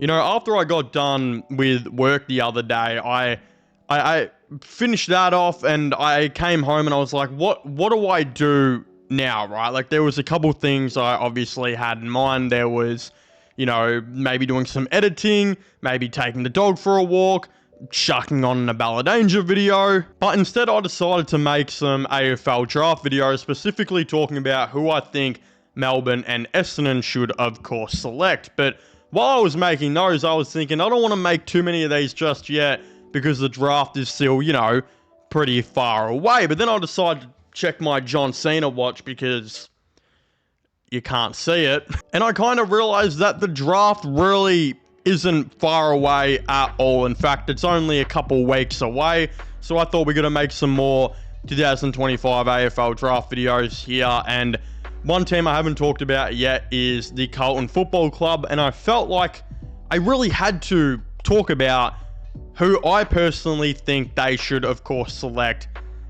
You know, after I got done with work the other day, I finished that off and I came home and I was like, what do I do now, right? Like, there was a couple things I obviously had in mind. There was, you know, maybe doing some editing, maybe taking the dog for a walk, chucking on a Ballad Danger video. But instead I decided to make some AFL draft videos, specifically talking about who I think Melbourne and Essendon should, of course, select. But while I was making those, I was thinking, I don't want to make too many of these just yet because the draft is still, you know, pretty far away. But then I decided to check my John Cena watch because you can't see it. And I kind of realized that the draft really isn't far away at all. In fact, it's only a couple weeks away. So I thought we're going to make some more 2025 AFL draft videos here. And one team I haven't talked about yet is the Carlton Football Club, and I felt like I really had to talk about who I personally think they should, of course, select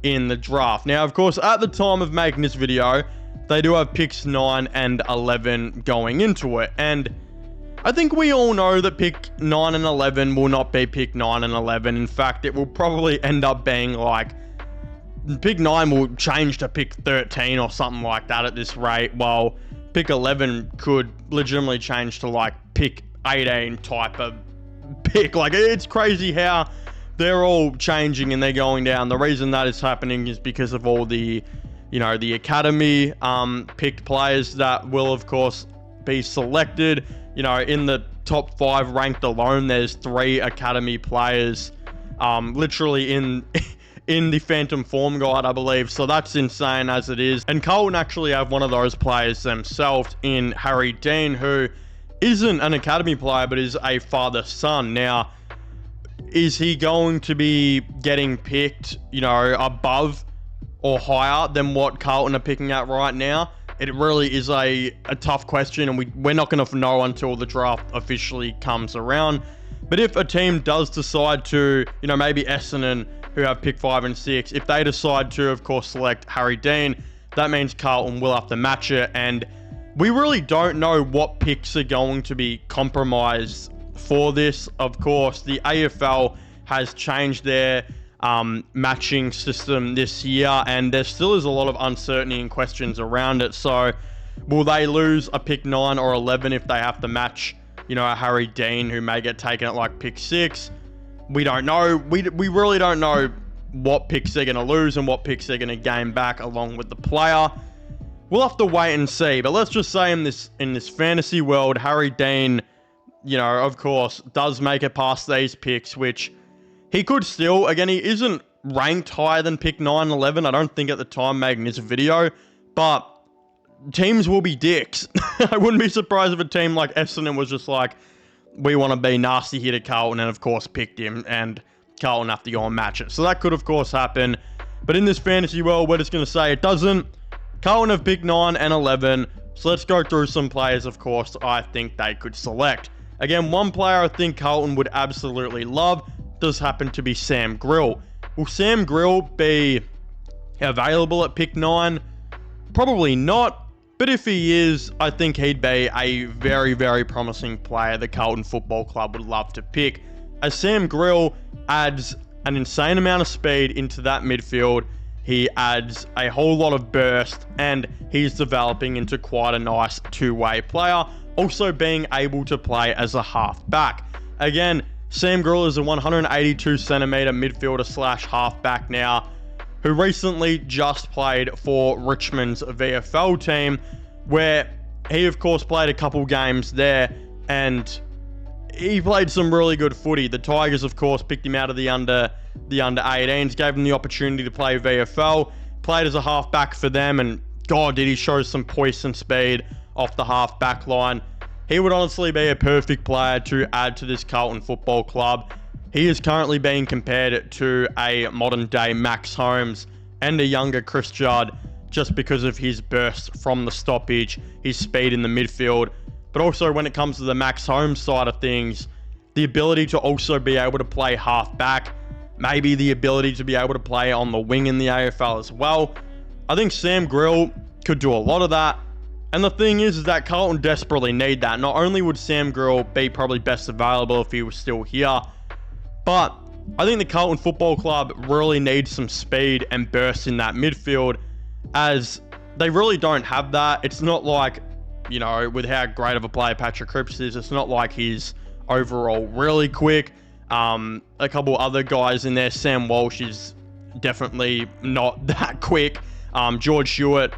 in the draft. Now, of course, at the time of making this video, they do have picks 9 and 11 going into it, and I think we all know that pick 9 and 11 will not be pick 9 and 11. In fact, it will probably end up being like pick 9 will change to pick 13 or something like that at this rate, while pick 11 could legitimately change to like pick 18 type of pick. Like, it's crazy how they're all changing and they're going down. The reason that is happening is because of all the, you know, the academy picked players that will, of course, be selected. You know, in the top 5 ranked alone, there's 3 academy players literally in the Phantom Form Guide, I believe. So that's insane as it is. And Carlton actually have one of those players themselves in Harry Dean, who isn't an academy player, but is a father-son. Now, is he going to be getting picked, you know, above or higher than what Carlton are picking at right now? It really is a tough question, and we're not going to know until the draft officially comes around. But if a team does decide to, you know, maybe Essendon, who have pick 5 and 6, if they decide to, of course, select Harry Dean, that means Carlton will have to match it. And we really don't know what picks are going to be compromised for this. Of course, the AFL has changed their matching system this year, and there still is a lot of uncertainty and questions around it. So will they lose a pick 9 or 11 if they have to match, you know, a Harry Dean who may get taken at like pick 6? We don't know. We really don't know what picks they're going to lose and what picks they're going to gain back along with the player. We'll have to wait and see. But let's just say in this fantasy world, Harry Dean, you know, of course, does make it past these picks, which he could still. Again, he isn't ranked higher than pick 9, 11. I don't think at the time making this video, but teams will be dicks. I wouldn't be surprised if a team like Essendon was just like, we want to be nasty here to Carlton, and of course picked him, and Carlton have to go and match it. So that could, of course, happen. But in this fantasy world, we're just going to say it doesn't. Carlton have picked 9 and 11. So let's go through some players, of course, I think they could select. Again, one player I think Carlton would absolutely love does happen to be Sam Grill. Will Sam Grill be available at pick 9? Probably not. But if he is, I think he'd be a very, very promising player the Carlton Football Club would love to pick, as Sam Grill adds an insane amount of speed into that midfield. He adds a whole lot of burst, and he's developing into quite a nice two-way player, also being able to play as a half-back. Again, Sam Grill is a 182cm midfielder / half-back now, who recently just played for Richmond's VFL team, where he, of course, played a couple games there, and he played some really good footy. The Tigers, of course, picked him out of the under 18s, gave him the opportunity to play VFL, played as a half-back for them, and God, did he show some poise and speed off the half-back line. He would honestly be a perfect player to add to this Carlton Football Club. He is currently being compared to a modern-day Max Holmes and a younger Chris Judd just because of his burst from the stoppage, his speed in the midfield. But also when it comes to the Max Holmes side of things, the ability to also be able to play half-back, maybe the ability to be able to play on the wing in the AFL as well. I think Sam Grill could do a lot of that. And the thing is that Carlton desperately need that. Not only would Sam Grill be probably best available if he was still here, but I think the Carlton Football Club really needs some speed and burst in that midfield, as they really don't have that. It's not like, you know, with how great of a player Patrick Cripps is, it's not like he's overall really quick. A couple other guys in there, Sam Walsh is definitely not that quick. George Stewart,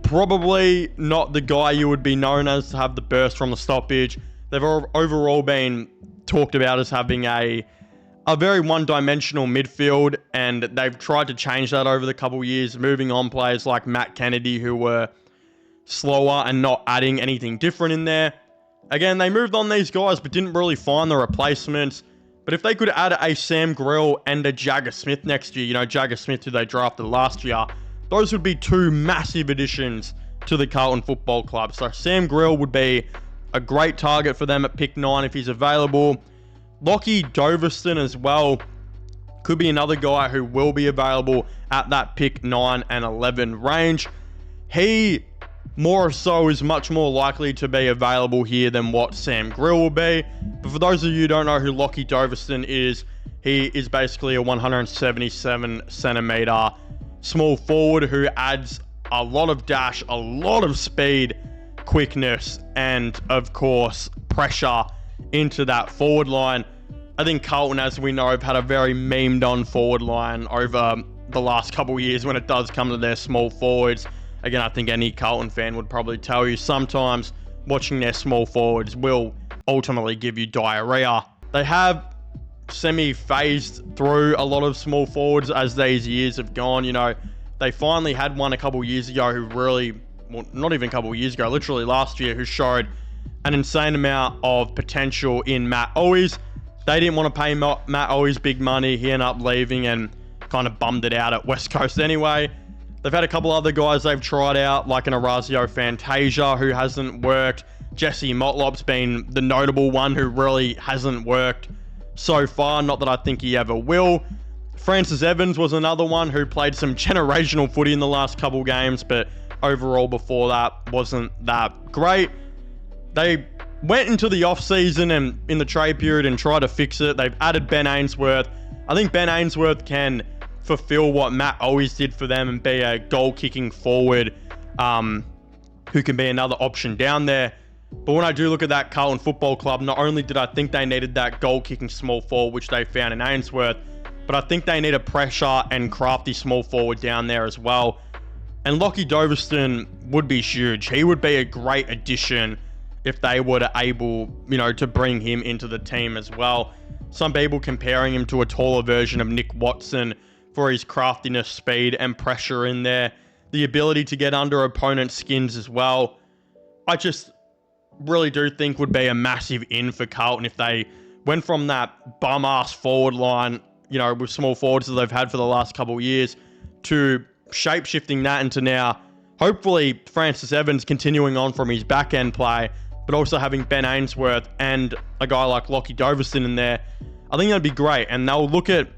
probably not the guy you would be known as to have the burst from the stoppage. They've overall been talked about as having a very one-dimensional midfield, and they've tried to change that over the couple years, moving on players like Matt Kennedy, who were slower and not adding anything different in there. Again, they moved on these guys, but didn't really find the replacements. But if they could add a Sam Grill and a Jagger Smith next year, you know, Jagger Smith, who they drafted last year, those would be two massive additions to the Carlton Football Club. So Sam Grill would be a great target for them at pick 9 if he's available. Lockie Doverston as well could be another guy who will be available at that pick 9 and 11 range. He more so is much more likely to be available here than what Sam Grill will be. But for those of you who don't know who Lockie Doverston is, he is basically a 177 centimeter small forward who adds a lot of dash, a lot of speed, quickness, and of course pressure into that forward line. I think Carlton, as we know, have had a very memed on forward line over the last couple of years when it does come to their small forwards. Again, I think any Carlton fan would probably tell you sometimes watching their small forwards will ultimately give you diarrhea. They have semi-phased through a lot of small forwards as these years have gone. You know, they finally had one a couple years ago who really, well, not even a couple years ago, literally last year, who showed an insane amount of potential in Matt Owies. They didn't want to pay Matt Owies big money. He ended up leaving and kind of bummed it out at West Coast anyway. They've had a couple other guys they've tried out, like an Orazio Fantasia, who hasn't worked. Jesse Motlop's been the notable one who really hasn't worked so far. Not that I think he ever will. Francis Evans was another one who played some generational footy in the last couple games, but overall before that wasn't that great. They went into the off-season and in the trade period and tried to fix it. They've added Ben Ainsworth. I think Ben Ainsworth can fulfill what Matt Owies did for them and be a goal-kicking forward who can be another option down there. But when I do look at that Carlton Football Club, not only did I think they needed that goal-kicking small forward, which they found in Ainsworth, but I think they need a pressure and crafty small forward down there as well. And Lockie Doverston would be huge. He would be a great addition if they were able, you know, to bring him into the team as well. Some people comparing him to a taller version of Nick Watson for his craftiness, speed, and pressure in there. The ability to get under opponents' skins as well. I just really do think would be a massive in for Carlton if they went from that bum-ass forward line, you know, with small forwards that they've had for the last couple of years, to shape-shifting that into now, hopefully, Francis Evans continuing on from his back-end play, but also having Ben Ainsworth and a guy like Lockie Doverston in there. I think that'd be great, and they'll look at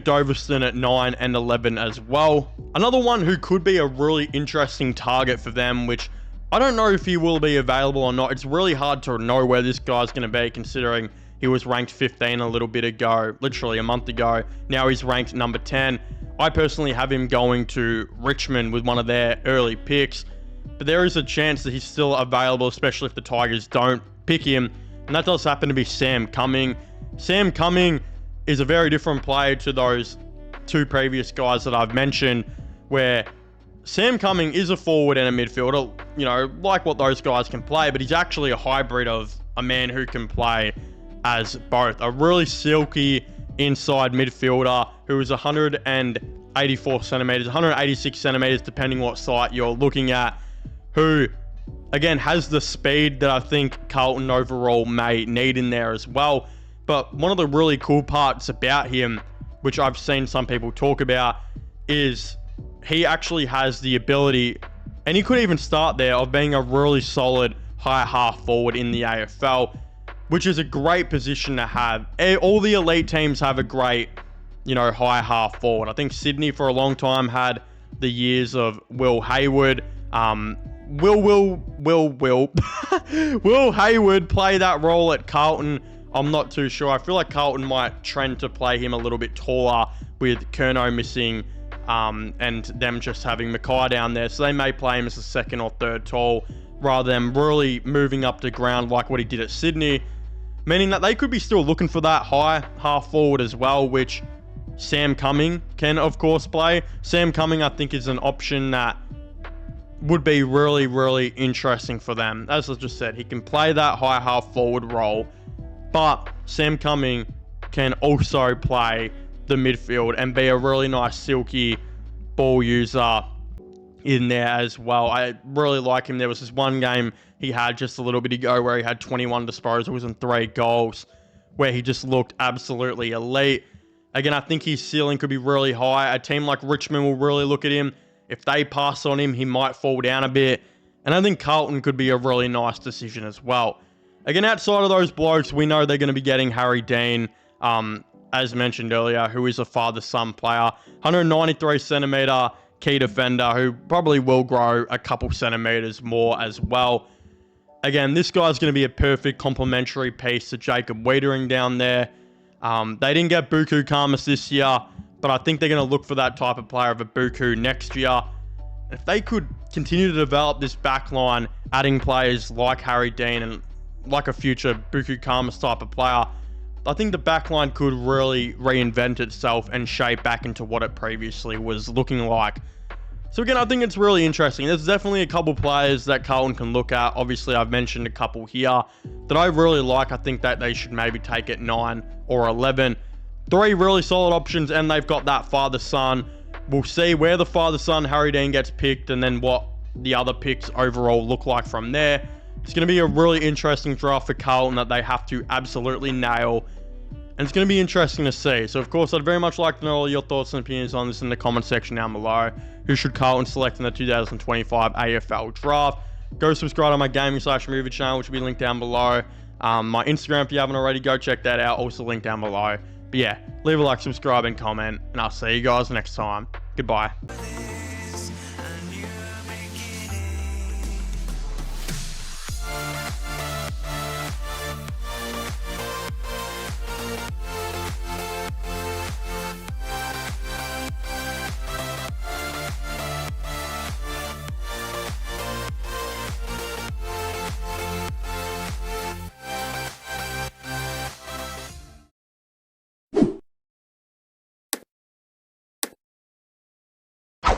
Doverston at 9 and 11 as well. Another one who could be a really interesting target for them, which I don't know if he will be available or not. It's really hard to know where this guy's going to be, considering he was ranked 15 a little bit ago, literally a month ago. Now he's ranked number 10. I personally have him going to Richmond with one of their early picks, but there is a chance that he's still available, especially if the Tigers don't pick him, and that does happen to be Sam Cumming. Sam Cumming is a very different player to those two previous guys that I've mentioned, where Sam Cumming is a forward and a midfielder, you know, like what those guys can play, but he's actually a hybrid of a man who can play as both. A really silky inside midfielder who is 184 centimeters, 186 centimeters, depending what site you're looking at, who, again, has the speed that I think Carlton overall may need in there as well. But one of the really cool parts about him, which I've seen some people talk about, is he actually has the ability, and he could even start there, of being a really solid high half forward in the AFL, which is a great position to have. All the elite teams have a great, you know, high half forward. I think Sydney for a long time had the years of Will Hayward, Will Hayward play that role at Carlton? I'm not too sure. I feel like Carlton might trend to play him a little bit taller with Curnow missing and them just having Mackay down there. So they may play him as a second or third tall rather than really moving up to ground like what he did at Sydney. Meaning that they could be still looking for that high half forward as well, which Sam Cumming can, of course, play. Sam Cumming, I think, is an option that would be really, really interesting for them. As I just said, he can play that high half forward role, but Sam Cumming can also play the midfield and be a really nice silky ball user in there as well. I really like him. There was this one game he had just a little bit ago where he had 21 disposals and 3 goals, where he just looked absolutely elite. Again, I think his ceiling could be really high. A team like Richmond will really look at him. If they pass on him, he might fall down a bit. And I think Carlton could be a really nice decision as well. Again, outside of those blokes, we know they're going to be getting Harry Dean, as mentioned earlier, who is a father-son player. 193 centimetre key defender who probably will grow a couple centimetres more as well. Again, this guy's going to be a perfect complementary piece to Jacob Wiedering down there. They didn't get Buku Kamas this year, but I think they're going to look for that type of player of a Buku next year. If they could continue to develop this backline, adding players like Harry Dean and like a future Buku Kamas type of player, I think the backline could really reinvent itself and shape back into what it previously was looking like. So again, I think it's really interesting. There's definitely a couple players that Carlton can look at. Obviously, I've mentioned a couple here that I really like. I think that they should maybe take at 9 or 11. 3 really solid options, and they've got that father-son. We'll see where the father-son Harry Dean gets picked and then what the other picks overall look like from there. It's going to be a really interesting draft for Carlton that they have to absolutely nail. And it's going to be interesting to see. So, of course, I'd very much like to know all your thoughts and opinions on this in the comment section down below. Who should Carlton select in the 2025 AFL draft? Go subscribe to my gaming/movie channel, which will be linked down below. My Instagram, if you haven't already, go check that out. Also linked down below. But yeah, leave a like, subscribe, and comment. And I'll see you guys next time. Goodbye.